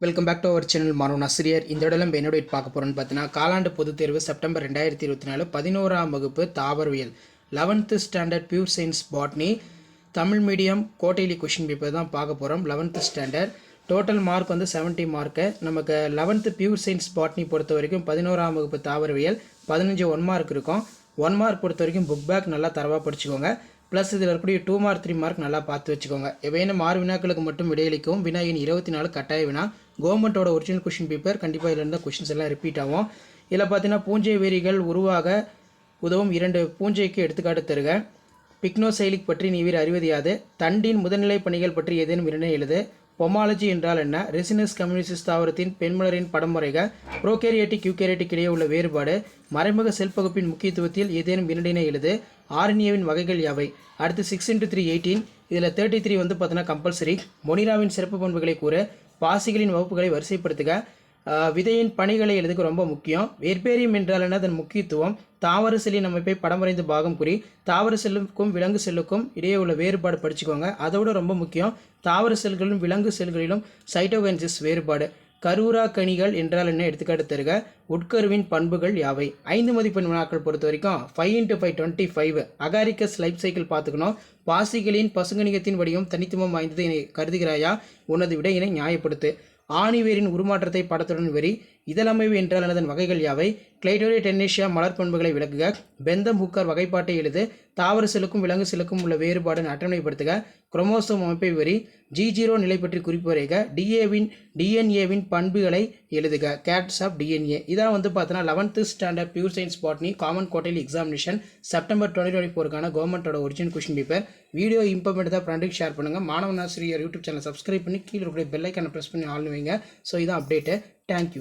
Welcome back to our channel மாணவன் ஆசிரியர். இந்த இடத்துல நம்ம என்னோட பார்க்க போகிறோன்னு பார்த்தீங்கன்னா, காலாண்டு பொதுத் தேர்வு செப்டம்பர் 2024 11ஆம் வகுப்பு தாவரவியல் 11th standard pure science botany Tamil medium quarterly question paper தான் பார்க்க போகிறோம். 11th ஸ்டாண்டர்ட் டோட்டல் மார்க் வந்து 70 மார்க்கு. நமக்கு 11th பியூர் சயின்ஸ் பாட்னி பொறுத்த வரைக்கும் 11ஆம் வகுப்பு தாவரவியல் 15 1 மார்க் இருக்கும். 1 மார்க் பொறுத்த வரைக்கும் புக் பேக் நல்லா தரவாக படிச்சுக்கோங்க. ப்ளஸ் இதில் இருக்கக்கூடிய 2 மார்க் 3 மார்க் நல்லா பார்த்து வச்சுக்கோங்க. எவையான 6 வினாக்களுக்கு மட்டும் விடையளிக்கவும். வினா எண் 24 கட்டாய வினா. கவர்மெண்ட்டோட ஒரிஜினல் கொஷின் பேப்பர். கண்டிப்பாக இதில் இருந்தால் கொஷின்ஸ் எல்லாம் ரிப்பீட் ஆகும். இதில் பார்த்தீங்கன்னா பூஞ்சை வேரிகள் உருவாக உதவும் 2 பூஞ்சைக்கு எடுத்துக்காட்டு தருக. பிக்னோசைலிக் பற்றி நீவிர் அறிவது யாது? தண்டின் முதல்நிலை பணிகள் பற்றி ஏதேனும் 2 எழுது. பொமாலஜி என்றால் என்ன? ரெசினஸ் கம்யூனிசிஸ் தாவரத்தின் பெண்மலரின் படம் வரைக. ப்ரோகேரியாட்டிக் யூகேரியாட்டிக் இடையே உள்ள வேறுபாடு. மறைமுக செல் பகுப்பின் முக்கியத்துவத்தில் ஏதேனும் 2 எழுது. ஆர்என்ஏவின் வகைகள் யாவை? அடுத்து 6×3 18. இதில் 33 வந்து பார்த்தீங்கன்னா கம்பல்சரி. மொனிராவின் சிறப்பு பண்புகளை கூற. பாசிகளின் வகுப்புகளை வரிசைப்படுத்துக. விதையின் பணிகளை எழுதுக்கு ரொம்ப முக்கியம். வெர்பேரியம் என்றால் என்ன? அதன் முக்கியத்துவம். தாவர செல்லின் அமைப்பை படம் வரைந்து பாகம் குறி. தாவர செல்லுக்கும் விலங்கு செல்லுக்கும் இடையே உள்ள வேறுபாடு படிச்சுக்கோங்க. அதோட ரொம்ப முக்கியம், தாவர செல்களிலும் விலங்கு செல்களிலும் சைட்டோகைனசிஸ் வேறுபாடு. கருவுரா கனிகள் என்றால் என்ன? எடுத்துக்காட்டு தருக. உட்கருவின் பண்புகள் யாவை? 5 மதிப்பெண் வினாக்கள் பொறுத்த வரைக்கும் 5×5 25. அகாரிக்கஸ் லைஃப் சைக்கிள் பார்த்துக்கணும். பாசிகளின் பசுங்கணிகத்தின் வடிவம் தனித்துவம் வாய்ந்தது என கருதுகிறாயா? உனது விடையினை நியாயப்படுத்து. ஆணிவேரின் உருமாற்றத்தை படத்துடன் வரி. இதழமைவு என்றால் அதன் வகைகள் யாவை? கிளைடோரியா டென்னேஷியா மலர் பண்புகளை விளக்குக. பெந்தம் ஹூக்கர் வகைப்பாட்டை எழுது. தாவர செல்லுக்கும் விலங்கு செல்லுக்கும் உள்ள வேறுபாடு அட்டவணைப்படுத்துக. குரோமோசோம் அமைப்பை வரி. G0 நிலை பற்றி குறிப்பு வரைக. டிஎன்ஏவின் பண்புகளை எழுதுக. Characters of DNA. இதான் வந்து பார்த்தீங்கன்னா 11th standard pure science botany common quarterly examination September 2024 கவர்மெண்ட்டோட original question paper. Video important தான் ஃப்ரெண்டுக்கு ஷேர் பண்ணுங்கள். மாணவன் ஆசிரியர் யூடியூப் சேனல் சப்ஸ்கிரைப் பண்ணி கீழே இருக்கிற பெல் ஐக்கானை ப்ரெஸ் பண்ணி ஆள் வைங்க. ஸோ இதான் அப்டேட்டு. தேங்க்யூ.